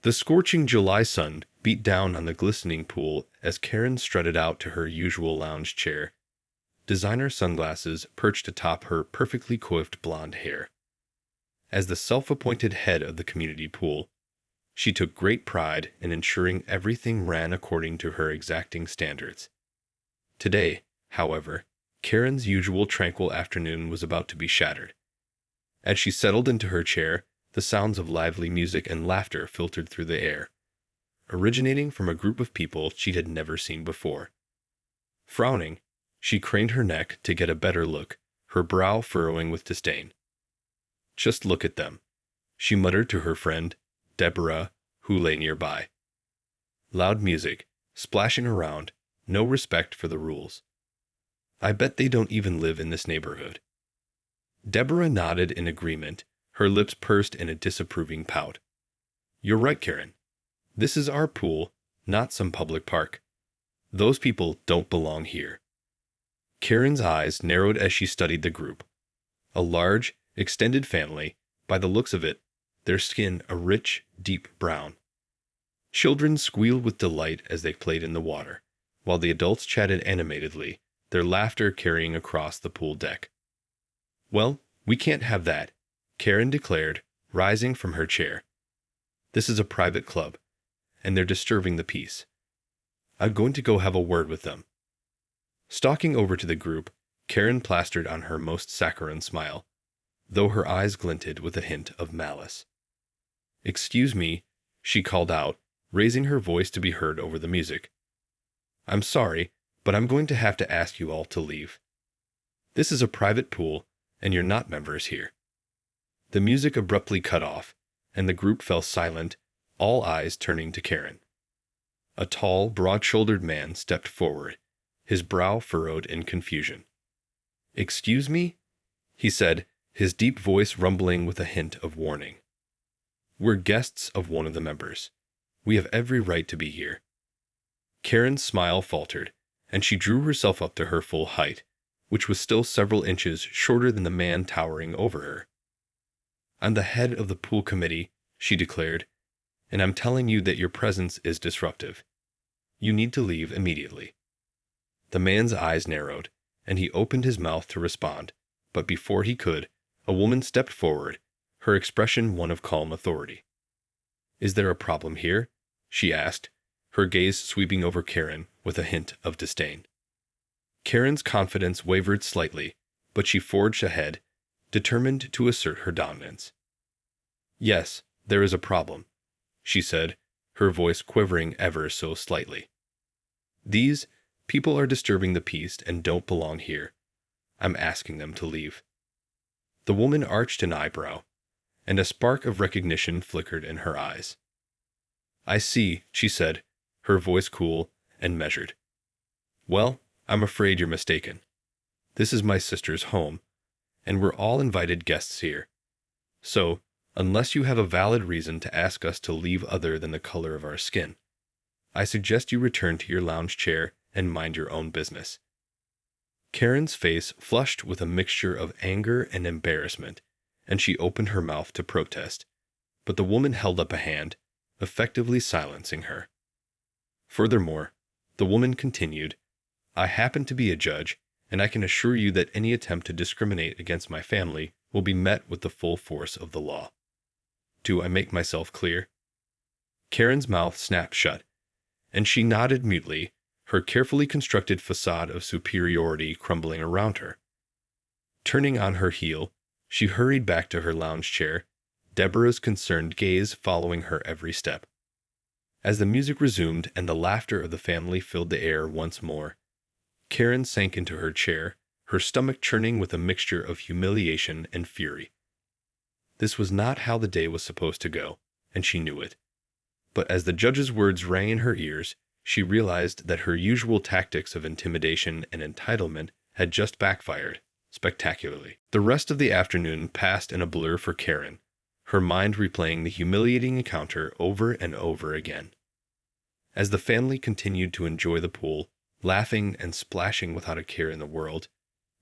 The scorching July sun beat down on the glistening pool as Karen strutted out to her usual lounge chair, designer sunglasses perched atop her perfectly coiffed blonde hair. As the self-appointed head of the community pool, she took great pride in ensuring everything ran according to her exacting standards. Today, however, Karen's usual tranquil afternoon was about to be shattered. As she settled into her chair, the sounds of lively music and laughter filtered through the air, originating from a group of people she had never seen before. Frowning, she craned her neck to get a better look, her brow furrowing with disdain. "Just look at them," she muttered to her friend, Deborah, who lay nearby. Loud music, splashing around, no respect for the rules. "I bet they don't even live in this neighborhood." Deborah nodded in agreement, her lips pursed in a disapproving pout. "You're right, Karen. This is our pool, not some public park. Those people don't belong here." Karen's eyes narrowed as she studied the group. A large, extended family, by the looks of it, their skin a rich, deep brown. Children squealed with delight as they played in the water, while the adults chatted animatedly, their laughter carrying across the pool deck. "Well, we can't have that," Karen declared, rising from her chair. "This is a private club, and they're disturbing the peace. I'm going to go have a word with them." Stalking over to the group, Karen plastered on her most saccharine smile, though her eyes glinted with a hint of malice. "Excuse me," she called out, raising her voice to be heard over the music. "I'm sorry, but I'm going to have to ask you all to leave. This is a private pool, and you're not members here." The music abruptly cut off, and the group fell silent, all eyes turning to Karen. A tall, broad-shouldered man stepped forward, his brow furrowed in confusion. "Excuse me?" he said, his deep voice rumbling with a hint of warning. "We're guests of one of the members. We have every right to be here." Karen's smile faltered, and she drew herself up to her full height, which was still several inches shorter than the man towering over her. "I'm the head of the pool committee," she declared, "and I'm telling you that your presence is disruptive. You need to leave immediately." The man's eyes narrowed, and he opened his mouth to respond, but before he could, a woman stepped forward, her expression one of calm authority. "Is there a problem here?" she asked, her gaze sweeping over Karen with a hint of disdain. Karen's confidence wavered slightly, but she forged ahead, determined to assert her dominance. "Yes, there is a problem," she said, her voice quivering ever so slightly. "These people are disturbing the peace and don't belong here. I'm asking them to leave." The woman arched an eyebrow, and a spark of recognition flickered in her eyes. "I see," she said, her voice cool and measured. "Well, I'm afraid you're mistaken. This is my sister's home, and we're all invited guests here. So, unless you have a valid reason to ask us to leave other than the color of our skin, I suggest you return to your lounge chair and mind your own business." Karen's face flushed with a mixture of anger and embarrassment, and she opened her mouth to protest, but the woman held up a hand, effectively silencing her. Furthermore, the woman continued, "I happen to be a judge, and I can assure you that any attempt to discriminate against my family will be met with the full force of the law. Do I make myself clear?" Karen's mouth snapped shut, and she nodded mutely, her carefully constructed facade of superiority crumbling around her. Turning on her heel, she hurried back to her lounge chair, Deborah's concerned gaze following her every step. As the music resumed and the laughter of the family filled the air once more, Karen sank into her chair, her stomach churning with a mixture of humiliation and fury. This was not how the day was supposed to go, and she knew it. But as the judge's words rang in her ears, she realized that her usual tactics of intimidation and entitlement had just backfired, spectacularly. The rest of the afternoon passed in a blur for Karen, her mind replaying the humiliating encounter over and over again. As the family continued to enjoy the pool, laughing and splashing without a care in the world,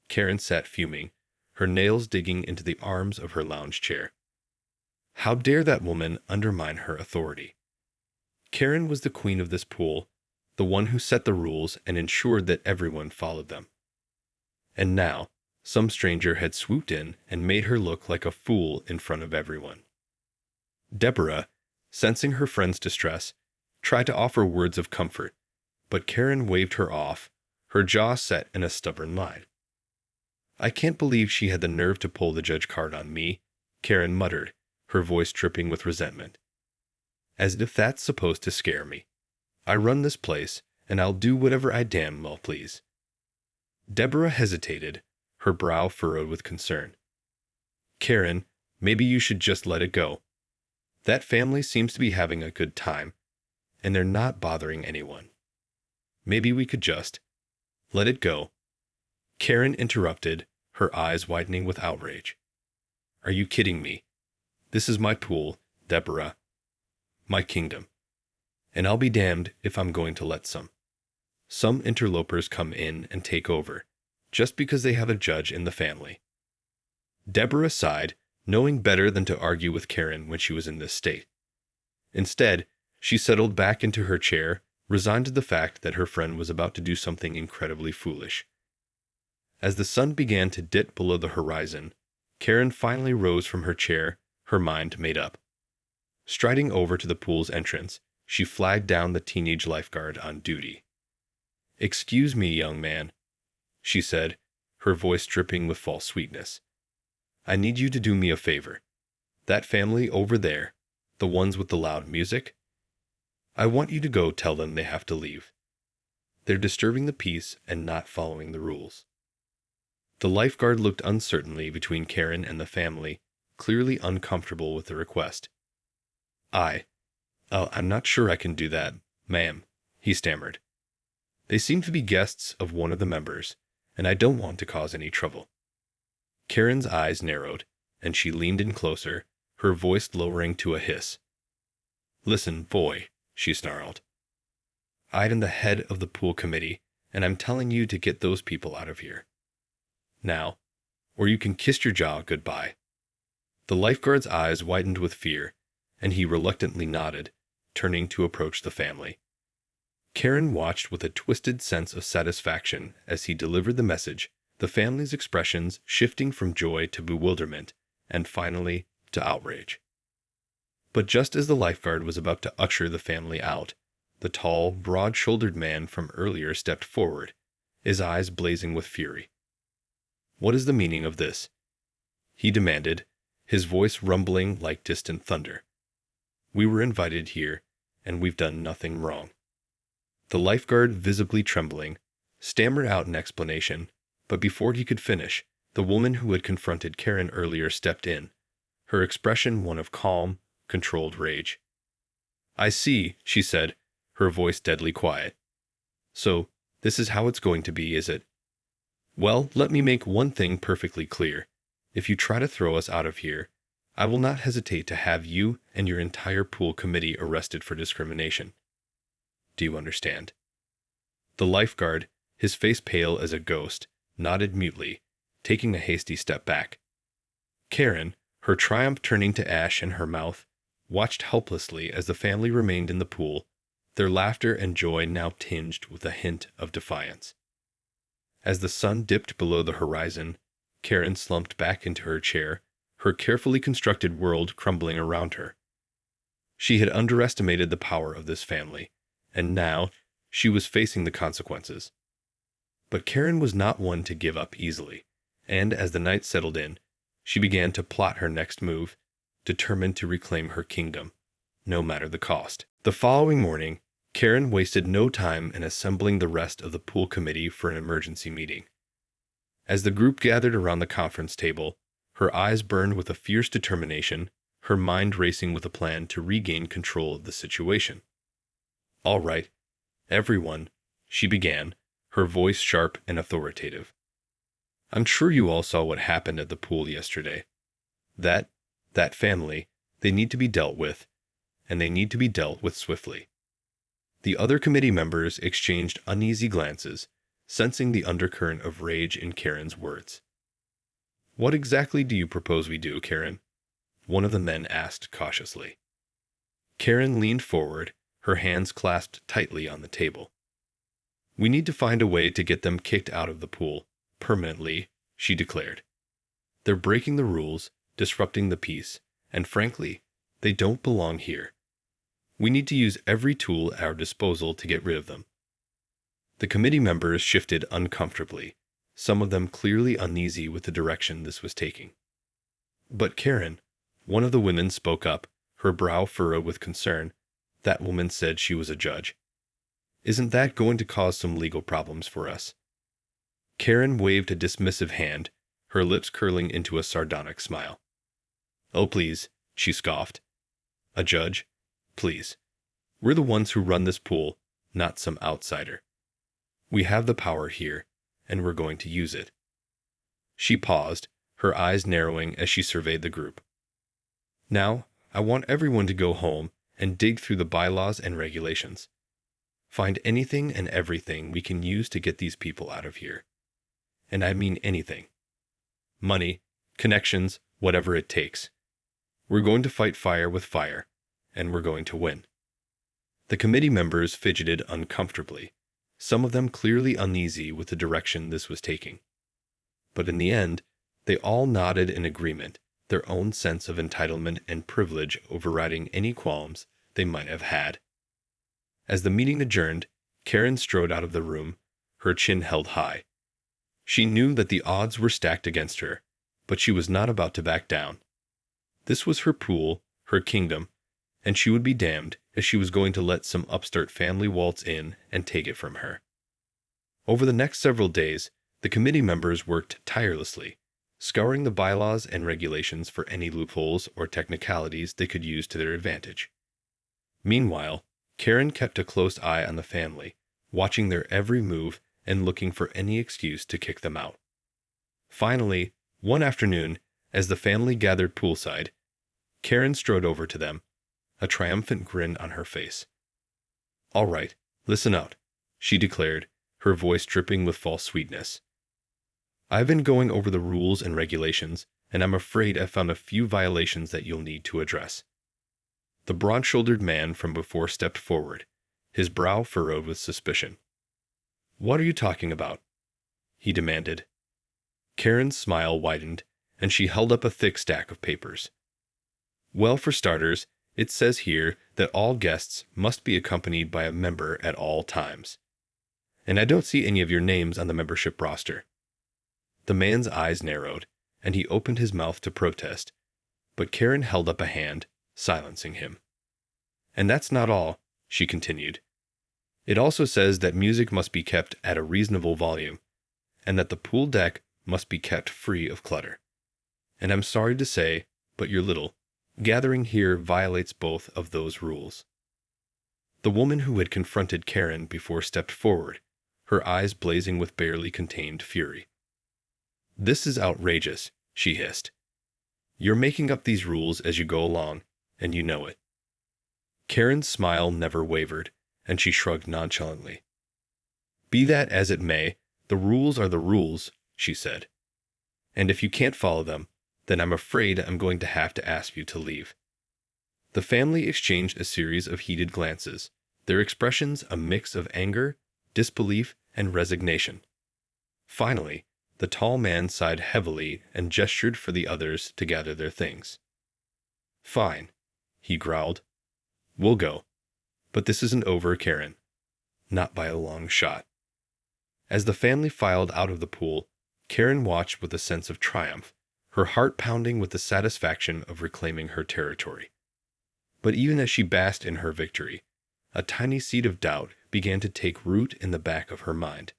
Karen sat fuming, her nails digging into the arms of her lounge chair. How dare that woman undermine her authority? Karen was the queen of this pool, the one who set the rules and ensured that everyone followed them. And now, some stranger had swooped in and made her look like a fool in front of everyone. Deborah, sensing her friend's distress, tried to offer words of comfort, but Karen waved her off, her jaw set in a stubborn line. "I can't believe she had the nerve to pull the judge card on me," Karen muttered, her voice dripping with resentment. "As if that's supposed to scare me. I run this place, and I'll do whatever I damn well please." Deborah hesitated, her brow furrowed with concern. "Karen, maybe you should just let it go. That family seems to be having a good time, and they're not bothering anyone. Maybe we could just let it go." Karen interrupted, her eyes widening with outrage. "Are you kidding me? This is my pool, Deborah. My kingdom. And I'll be damned if I'm going to let some interlopers come in and take over, just because they have a judge in the family." Deborah sighed, knowing better than to argue with Karen when she was in this state. Instead, she settled back into her chair, resigned to the fact that her friend was about to do something incredibly foolish. As the sun began to dip below the horizon, Karen finally rose from her chair, her mind made up. Striding over to the pool's entrance, she flagged down the teenage lifeguard on duty. "Excuse me, young man," she said, her voice dripping with false sweetness. "I need you to do me a favor. That family over there, the ones with the loud music, I want you to go tell them they have to leave. They're disturbing the peace and not following the rules." The lifeguard looked uncertainly between Karen and the family, clearly uncomfortable with the request. I'm not sure I can do that, ma'am," he stammered. "They seem to be guests of one of the members, and I don't want to cause any trouble." Karen's eyes narrowed, and she leaned in closer, her voice lowering to a hiss. "Listen, boy," she snarled. "I'm the head of the pool committee, and I'm telling you to get those people out of here. Now, or you can kiss your jaw goodbye." The lifeguard's eyes widened with fear, and he reluctantly nodded, turning to approach the family. Karen watched with a twisted sense of satisfaction as he delivered the message, the family's expressions shifting from joy to bewilderment, and finally to outrage. But just as the lifeguard was about to usher the family out, the tall, broad-shouldered man from earlier stepped forward, his eyes blazing with fury. "What is the meaning of this?" he demanded, his voice rumbling like distant thunder. "We were invited here, and we've done nothing wrong." The lifeguard, visibly trembling, stammered out an explanation, but before he could finish, the woman who had confronted Karen earlier stepped in, her expression one of calm, controlled rage. "I see," she said, her voice deadly quiet. "So, this is how it's going to be, is it? Well, let me make one thing perfectly clear. If you try to throw us out of here, I will not hesitate to have you and your entire pool committee arrested for discrimination. Do you understand?" The lifeguard, his face pale as a ghost, nodded mutely, taking a hasty step back. Karen, her triumph turning to ash in her mouth, watched helplessly as the family remained in the pool, their laughter and joy now tinged with a hint of defiance. As the sun dipped below the horizon, Karen slumped back into her chair, her carefully constructed world crumbling around her. She had underestimated the power of this family, and now she was facing the consequences. But Karen was not one to give up easily, and as the night settled in, she began to plot her next move, determined to reclaim her kingdom, no matter the cost. The following morning, Karen wasted no time in assembling the rest of the pool committee for an emergency meeting. As the group gathered around the conference table, her eyes burned with a fierce determination, her mind racing with a plan to regain control of the situation. "All right, everyone," she began, her voice sharp and authoritative. "I'm sure you all saw what happened at the pool yesterday. That family, they need to be dealt with, and they need to be dealt with swiftly." The other committee members exchanged uneasy glances, sensing the undercurrent of rage in Karen's words. "What exactly do you propose we do, Karen?" one of the men asked cautiously. Karen leaned forward, her hands clasped tightly on the table. "We need to find a way to get them kicked out of the pool, permanently," she declared. "They're breaking the rules, disrupting the peace, and frankly, they don't belong here. We need to use every tool at our disposal to get rid of them." The committee members shifted uncomfortably, some of them clearly uneasy with the direction this was taking. "But Karen," one of the women spoke up, her brow furrowed with concern. "That woman said she was a judge. Isn't that going to cause some legal problems for us?" Karen waved a dismissive hand, her lips curling into a sardonic smile. "Oh, please," she scoffed. "A judge? Please. We're the ones who run this pool, not some outsider. We have the power here, and we're going to use it." She paused, her eyes narrowing as she surveyed the group. "Now, I want everyone to go home and dig through the bylaws and regulations. Find anything and everything we can use to get these people out of here. And I mean anything. Money, connections, whatever it takes. We're going to fight fire with fire, and we're going to win." The committee members fidgeted uncomfortably, some of them clearly uneasy with the direction this was taking. But in the end, they all nodded in agreement, their own sense of entitlement and privilege overriding any qualms they might have had. As the meeting adjourned, Karen strode out of the room, her chin held high. She knew that the odds were stacked against her, but she was not about to back down. This was her pool, her kingdom, and she would be damned if she was going to let some upstart family waltz in and take it from her. Over the next several days, the committee members worked tirelessly, scouring the bylaws and regulations for any loopholes or technicalities they could use to their advantage. Meanwhile, Karen kept a close eye on the family, watching their every move and looking for any excuse to kick them out. Finally, one afternoon, as the family gathered poolside, Karen strode over to them, a triumphant grin on her face. "All right, listen out," she declared, her voice dripping with false sweetness. "I've been going over the rules and regulations, and I'm afraid I've found a few violations that you'll need to address." The broad-shouldered man from before stepped forward, his brow furrowed with suspicion. "What are you talking about?" he demanded. Karen's smile widened, and she held up a thick stack of papers. "Well, for starters, it says here that all guests must be accompanied by a member at all times. And I don't see any of your names on the membership roster." The man's eyes narrowed, and he opened his mouth to protest, but Karen held up a hand, silencing him. "And that's not all," she continued. "It also says that music must be kept at a reasonable volume, and that the pool deck must be kept free of clutter. And I'm sorry to say, but your little gathering here violates both of those rules." The woman who had confronted Karen before stepped forward, her eyes blazing with barely contained fury. "This is outrageous," she hissed. "You're making up these rules as you go along, and you know it." Karen's smile never wavered, and she shrugged nonchalantly. "Be that as it may, the rules are the rules," she said. "And if you can't follow them, then I'm afraid I'm going to have to ask you to leave." The family exchanged a series of heated glances, their expressions a mix of anger, disbelief, and resignation. Finally, the tall man sighed heavily and gestured for the others to gather their things. "Fine," he growled. "We'll go. But this isn't over, Karen. Not by a long shot." As the family filed out of the pool, Karen watched with a sense of triumph, her heart pounding with the satisfaction of reclaiming her territory. But even as she basked in her victory, a tiny seed of doubt began to take root in the back of her mind.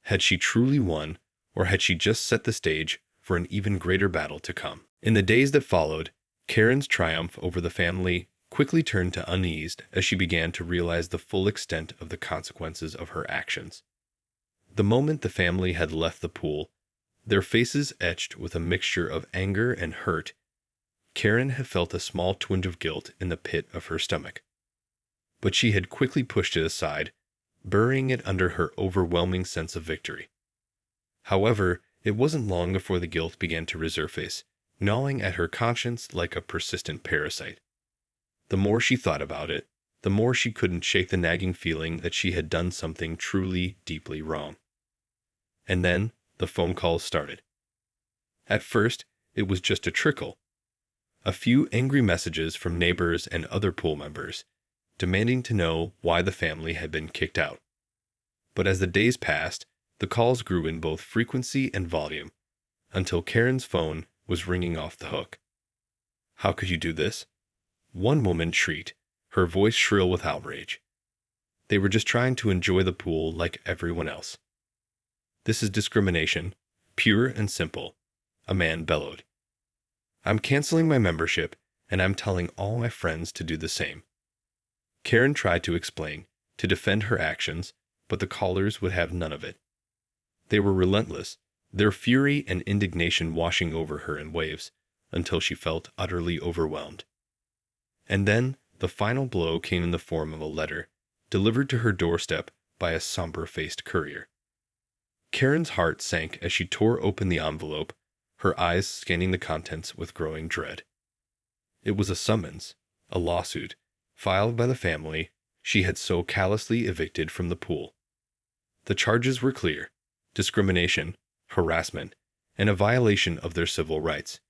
Had she truly won, or had she just set the stage for an even greater battle to come? In the days that followed, Karen's triumph over the family quickly turned to unease as she began to realize the full extent of the consequences of her actions. The moment the family had left the pool, their faces etched with a mixture of anger and hurt, Karen had felt a small twinge of guilt in the pit of her stomach. But she had quickly pushed it aside, burying it under her overwhelming sense of victory. However, it wasn't long before the guilt began to resurface, gnawing at her conscience like a persistent parasite. The more she thought about it, the more she couldn't shake the nagging feeling that she had done something truly, deeply wrong. And then the phone calls started. At first, it was just a trickle. A few angry messages from neighbors and other pool members, demanding to know why the family had been kicked out. But as the days passed, the calls grew in both frequency and volume, until Karen's phone was ringing off the hook. "How could you do this?" one woman shrieked, her voice shrill with outrage. They were just trying to enjoy the pool like everyone else. "This is discrimination, pure and simple," a man bellowed. "I'm canceling my membership, and I'm telling all my friends to do the same." Karen tried to explain, to defend her actions, but the callers would have none of it. They were relentless, their fury and indignation washing over her in waves, until she felt utterly overwhelmed. And then the final blow came in the form of a letter, delivered to her doorstep by a somber-faced courier. Karen's heart sank as she tore open the envelope, her eyes scanning the contents with growing dread. It was a summons, a lawsuit, filed by the family she had so callously evicted from the pool. The charges were clear: discrimination, harassment, and a violation of their civil rights.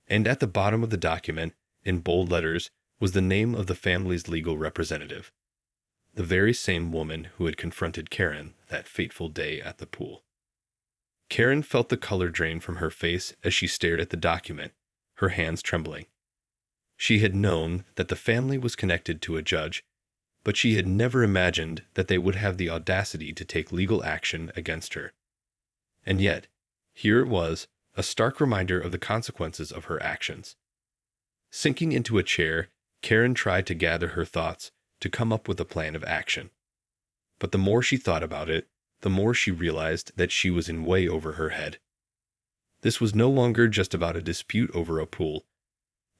And at the bottom of the document, in bold letters, was the name of the family's legal representative, the very same woman who had confronted Karen that fateful day at the pool. Karen felt the color drain from her face as she stared at the document, her hands trembling. She had known that the family was connected to a judge, but she had never imagined that they would have the audacity to take legal action against her. And yet, here it was, a stark reminder of the consequences of her actions. Sinking into a chair, Karen tried to gather her thoughts, to come up with a plan of action. But the more she thought about it, the more she realized that she was in way over her head. This was no longer just about a dispute over a pool.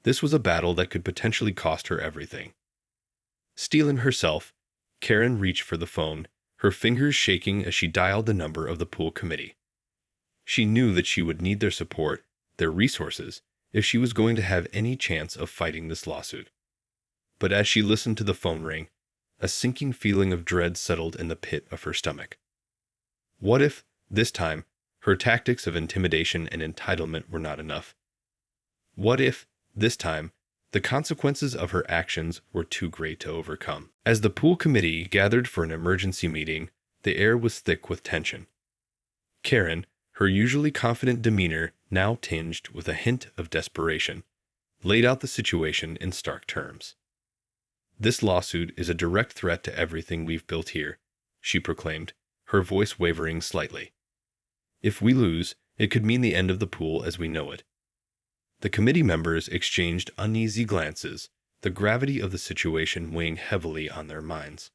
This was a battle that could potentially cost her everything. Steeling herself, Karen reached for the phone, her fingers shaking as she dialed the number of the pool committee. She knew that she would need their support, their resources, if she was going to have any chance of fighting this lawsuit. But as she listened to the phone ring, a sinking feeling of dread settled in the pit of her stomach. What if, this time, her tactics of intimidation and entitlement were not enough? What if, this time, the consequences of her actions were too great to overcome? As the pool committee gathered for an emergency meeting, the air was thick with tension. Karen, her usually confident demeanor now tinged with a hint of desperation, laid out the situation in stark terms. "This lawsuit is a direct threat to everything we've built here," she proclaimed, her voice wavering slightly. "If we lose, it could mean the end of the pool as we know it." The committee members exchanged uneasy glances, the gravity of the situation weighing heavily on their minds.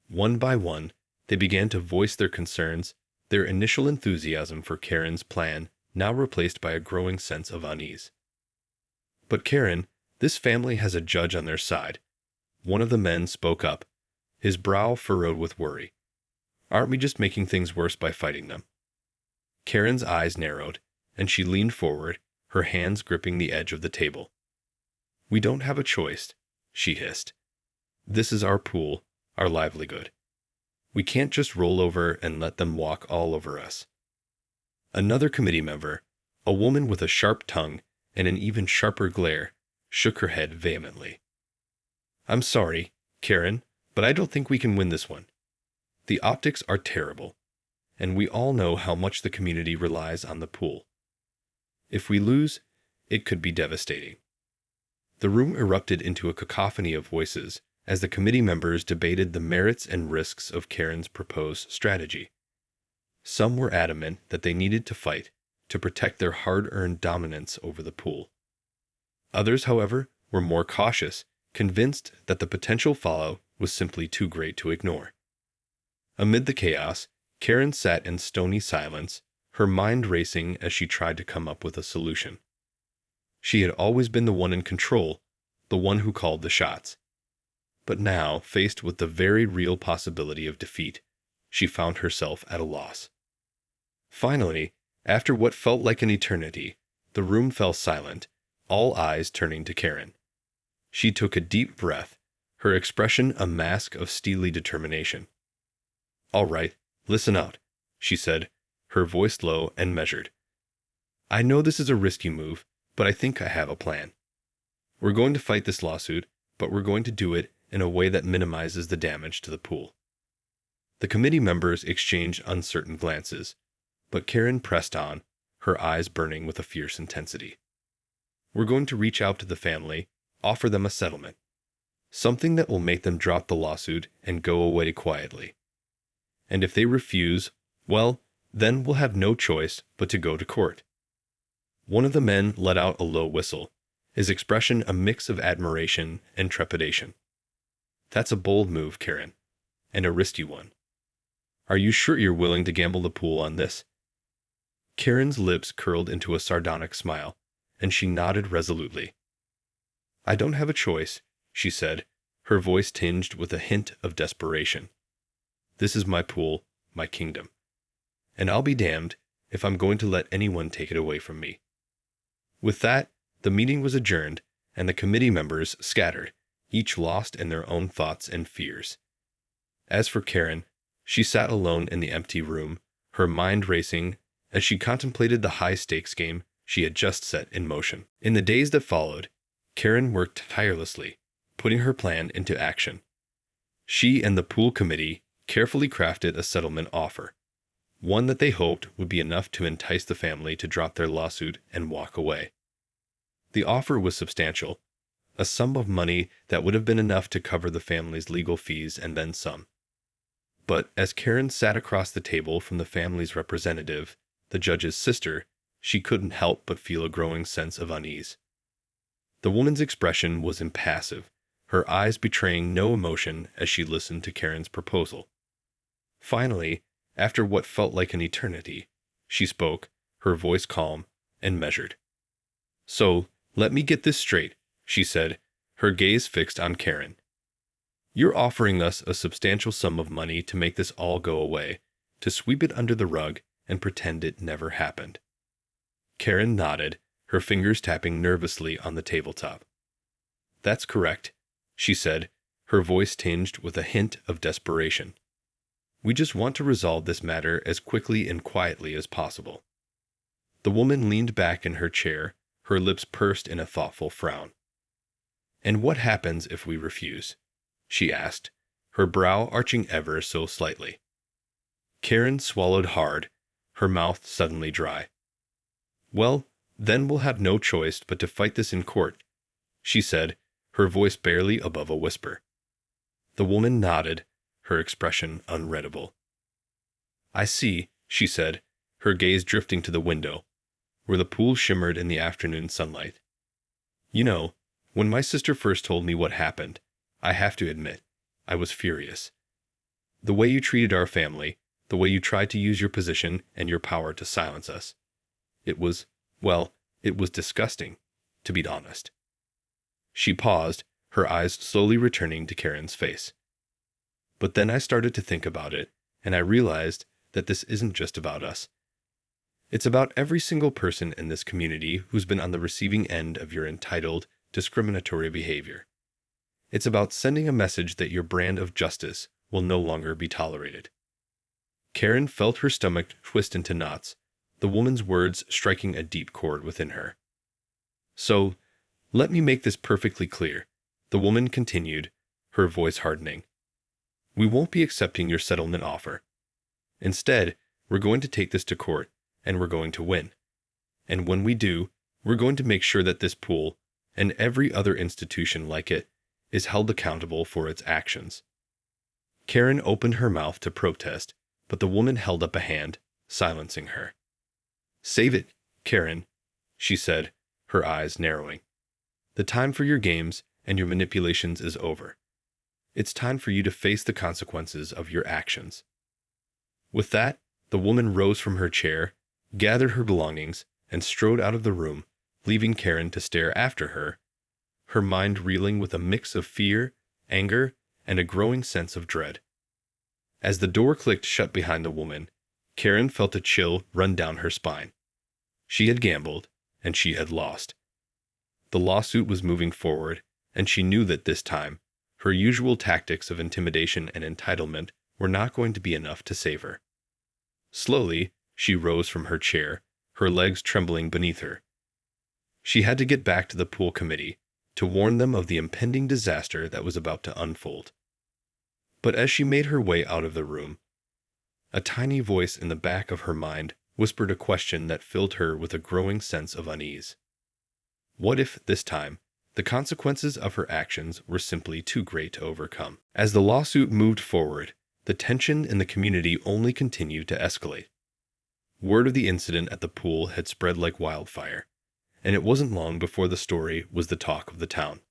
One by one, they began to voice their concerns, their initial enthusiasm for Karen's plan now replaced by a growing sense of unease. "But Karen, this family has a judge on their side," one of the men spoke up, his brow furrowed with worry. "Aren't we just making things worse by fighting them?" Karen's eyes narrowed, and she leaned forward, her hands gripping the edge of the table. "We don't have a choice," she hissed. "This is our pool, our livelihood. We can't just roll over and let them walk all over us." Another committee member, a woman with a sharp tongue and an even sharper glare, shook her head vehemently. "I'm sorry, Karen, but I don't think we can win this one. The optics are terrible, and we all know how much the community relies on the pool. If we lose, it could be devastating." The room erupted into a cacophony of voices as the committee members debated the merits and risks of Karen's proposed strategy. Some were adamant that they needed to fight to protect their hard-earned dominance over the pool. Others, however, were more cautious, convinced that the potential fallout was simply too great to ignore. Amid the chaos, Karen sat in stony silence, her mind racing as she tried to come up with a solution. She had always been the one in control, the one who called the shots. But now, faced with the very real possibility of defeat, she found herself at a loss. Finally, after what felt like an eternity, the room fell silent, all eyes turning to Karen. She took a deep breath, her expression a mask of steely determination. "All right, listen out," she said, her voice low and measured. "I know this is a risky move, but I think I have a plan. We're going to fight this lawsuit, but we're going to do it in a way that minimizes the damage to the pool." The committee members exchanged uncertain glances, but Karen pressed on, her eyes burning with a fierce intensity. "We're going to reach out to the family, offer them a settlement. Something that will make them drop the lawsuit and go away quietly. And if they refuse, well, then we'll have no choice but to go to court." One of the men let out a low whistle, his expression a mix of admiration and trepidation. "That's a bold move, Karen, and a risky one. Are you sure you're willing to gamble the pool on this?" Karen's lips curled into a sardonic smile, and she nodded resolutely. "I don't have a choice," she said, her voice tinged with a hint of desperation. "This is my pool, my kingdom. And I'll be damned if I'm going to let anyone take it away from me." With that, the meeting was adjourned, and the committee members scattered, each lost in their own thoughts and fears. As for Karen, she sat alone in the empty room, her mind racing as she contemplated the high-stakes game she had just set in motion. In the days that followed, Karen worked tirelessly, putting her plan into action. She and the pool committee carefully crafted a settlement offer, one that they hoped would be enough to entice the family to drop their lawsuit and walk away. The offer was substantial, a sum of money that would have been enough to cover the family's legal fees and then some. But as Karen sat across the table from the family's representative, the judge's sister, she couldn't help but feel a growing sense of unease. The woman's expression was impassive, her eyes betraying no emotion as she listened to Karen's proposal. Finally, after what felt like an eternity, she spoke, her voice calm and measured. "So, let me get this straight," she said, her gaze fixed on Karen. "You're offering us a substantial sum of money to make this all go away, to sweep it under the rug and pretend it never happened." Karen nodded, her fingers tapping nervously on the tabletop. "That's correct," she said, her voice tinged with a hint of desperation. "We just want to resolve this matter as quickly and quietly as possible." The woman leaned back in her chair, her lips pursed in a thoughtful frown. "And what happens if we refuse?" she asked, her brow arching ever so slightly. Karen swallowed hard, her mouth suddenly dry. "Well, then we'll have no choice but to fight this in court," she said, her voice barely above a whisper. The woman nodded, her expression unreadable. "I see," she said, her gaze drifting to the window, where the pool shimmered in the afternoon sunlight. "You know, when my sister first told me what happened, I have to admit, I was furious. The way you treated our family, the way you tried to use your position and your power to silence us. It was, well, it was disgusting, to be honest." She paused, her eyes slowly returning to Karen's face. "But then I started to think about it, and I realized that this isn't just about us. It's about every single person in this community who's been on the receiving end of your entitled, discriminatory behavior. It's about sending a message that your brand of justice will no longer be tolerated." Karen felt her stomach twist into knots, the woman's words striking a deep chord within her. "So, let me make this perfectly clear," the woman continued, her voice hardening. "We won't be accepting your settlement offer. Instead, we're going to take this to court, and we're going to win. And when we do, we're going to make sure that this pool, and every other institution like it, is held accountable for its actions." Karen opened her mouth to protest, but the woman held up a hand, silencing her. "Save it, Karen," she said, her eyes narrowing. "The time for your games and your manipulations is over. It's time for you to face the consequences of your actions." With that, the woman rose from her chair, gathered her belongings, and strode out of the room, leaving Karen to stare after her, her mind reeling with a mix of fear, anger, and a growing sense of dread. As the door clicked shut behind the woman, Karen felt a chill run down her spine. She had gambled, and she had lost. The lawsuit was moving forward, and she knew that this time, Her usual tactics of intimidation and entitlement were not going to be enough to save her. Slowly, she rose from her chair, her legs trembling beneath her. She had to get back to the pool committee to warn them of the impending disaster that was about to unfold. But as she made her way out of the room, a tiny voice in the back of her mind whispered a question that filled her with a growing sense of unease. What if, this time, the consequences of her actions were simply too great to overcome? As the lawsuit moved forward, the tension in the community only continued to escalate. Word of the incident at the pool had spread like wildfire, and it wasn't long before the story was the talk of the town.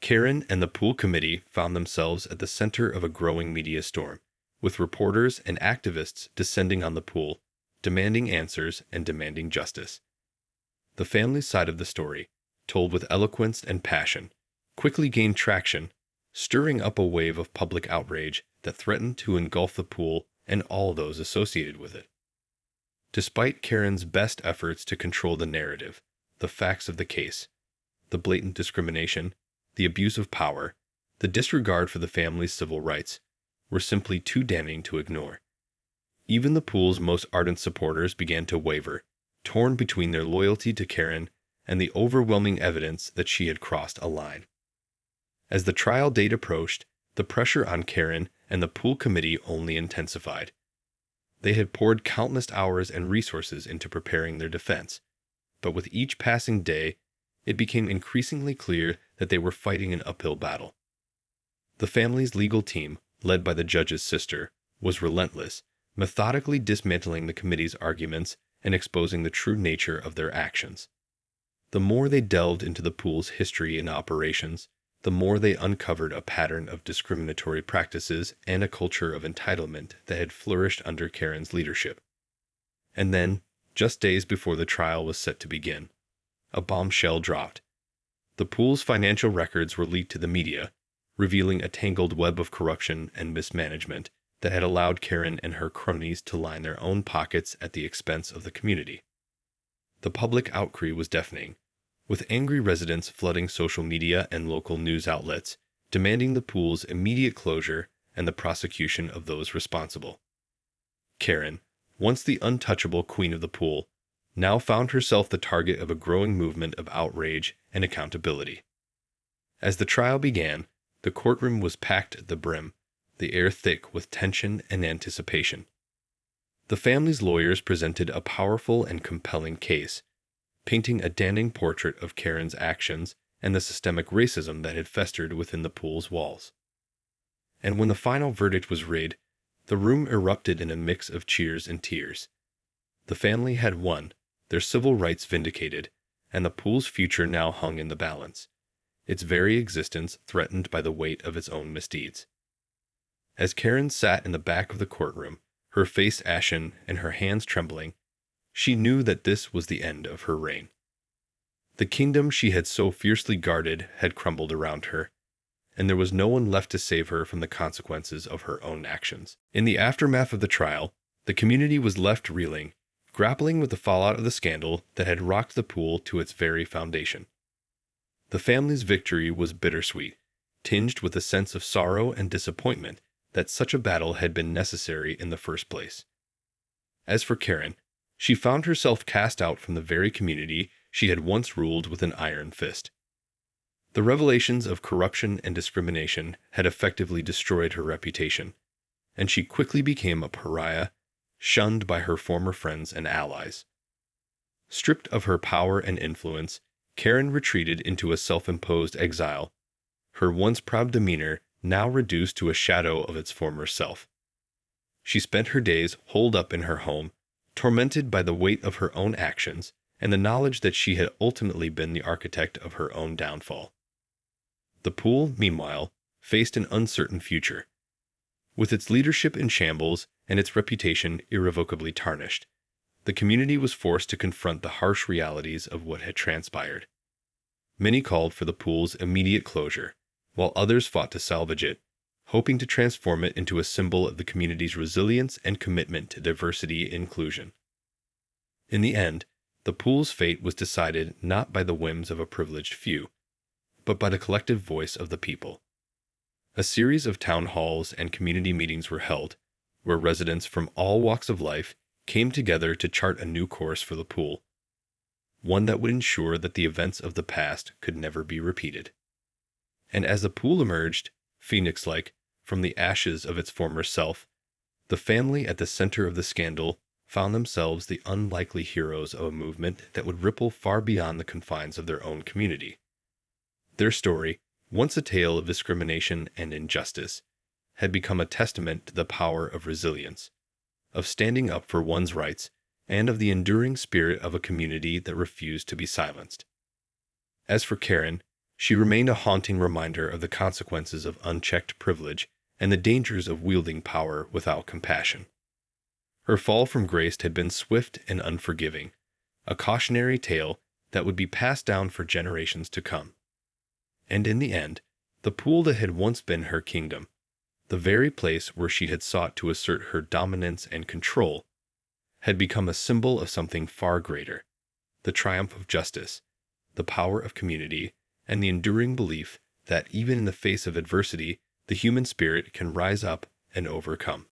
Karen and the pool committee found themselves at the center of a growing media storm, with reporters and activists descending on the pool, demanding answers and demanding justice. The family's side of the story, told with eloquence and passion, quickly gained traction, stirring up a wave of public outrage that threatened to engulf the pool and all those associated with it. Despite Karen's best efforts to control the narrative, the facts of the case, the blatant discrimination, the abuse of power, the disregard for the family's civil rights, were simply too damning to ignore. Even the pool's most ardent supporters began to waver, torn between their loyalty to Karen and the overwhelming evidence that she had crossed a line. As the trial date approached, the pressure on Karen and the pool committee only intensified. They had poured countless hours and resources into preparing their defense, but with each passing day, it became increasingly clear that they were fighting an uphill battle. The family's legal team, led by the judge's sister, was relentless, methodically dismantling the committee's arguments and exposing the true nature of their actions. The more they delved into the pool's history and operations, the more they uncovered a pattern of discriminatory practices and a culture of entitlement that had flourished under Karen's leadership. And then, just days before the trial was set to begin, a bombshell dropped. The pool's financial records were leaked to the media, revealing a tangled web of corruption and mismanagement that had allowed Karen and her cronies to line their own pockets at the expense of the community. The public outcry was deafening, with angry residents flooding social media and local news outlets, demanding the pool's immediate closure and the prosecution of those responsible. Karen, once the untouchable queen of the pool, now found herself the target of a growing movement of outrage and accountability. As the trial began, the courtroom was packed to the brim, the air thick with tension and anticipation. The family's lawyers presented a powerful and compelling case, painting a damning portrait of Karen's actions and the systemic racism that had festered within the pool's walls. And when the final verdict was read, the room erupted in a mix of cheers and tears. The family had won, their civil rights vindicated, and the pool's future now hung in the balance, its very existence threatened by the weight of its own misdeeds. As Karen sat in the back of the courtroom, her face ashen and her hands trembling, she knew that this was the end of her reign. The kingdom she had so fiercely guarded had crumbled around her, and there was no one left to save her from the consequences of her own actions. In the aftermath of the trial, the community was left reeling, grappling with the fallout of the scandal that had rocked the pool to its very foundation. The family's victory was bittersweet, tinged with a sense of sorrow and disappointment that such a battle had been necessary in the first place. As for Karen, she found herself cast out from the very community she had once ruled with an iron fist. The revelations of corruption and discrimination had effectively destroyed her reputation, and she quickly became a pariah, shunned by her former friends and allies. Stripped of her power and influence, Karen retreated into a self-imposed exile, her once proud demeanor now reduced to a shadow of its former self. She spent her days holed up in her home, tormented by the weight of her own actions and the knowledge that she had ultimately been the architect of her own downfall. The pool, meanwhile, faced an uncertain future. With its leadership in shambles and its reputation irrevocably tarnished, the community was forced to confront the harsh realities of what had transpired. Many called for the pool's immediate closure, while others fought to salvage it, hoping to transform it into a symbol of the community's resilience and commitment to diversity and inclusion. In the end, the pool's fate was decided not by the whims of a privileged few, but by the collective voice of the people. A series of town halls and community meetings were held, where residents from all walks of life came together to chart a new course for the pool, one that would ensure that the events of the past could never be repeated. And as the pool emerged, phoenix-like, from the ashes of its former self, the family at the center of the scandal found themselves the unlikely heroes of a movement that would ripple far beyond the confines of their own community. Their story, once a tale of discrimination and injustice, had become a testament to the power of resilience, of standing up for one's rights, and of the enduring spirit of a community that refused to be silenced. As for Karen, she remained a haunting reminder of the consequences of unchecked privilege and the dangers of wielding power without compassion. Her fall from grace had been swift and unforgiving, a cautionary tale that would be passed down for generations to come. And in the end, the pool that had once been her kingdom, the very place where she had sought to assert her dominance and control, had become a symbol of something far greater, the triumph of justice, the power of community, and the enduring belief that even in the face of adversity, the human spirit can rise up and overcome.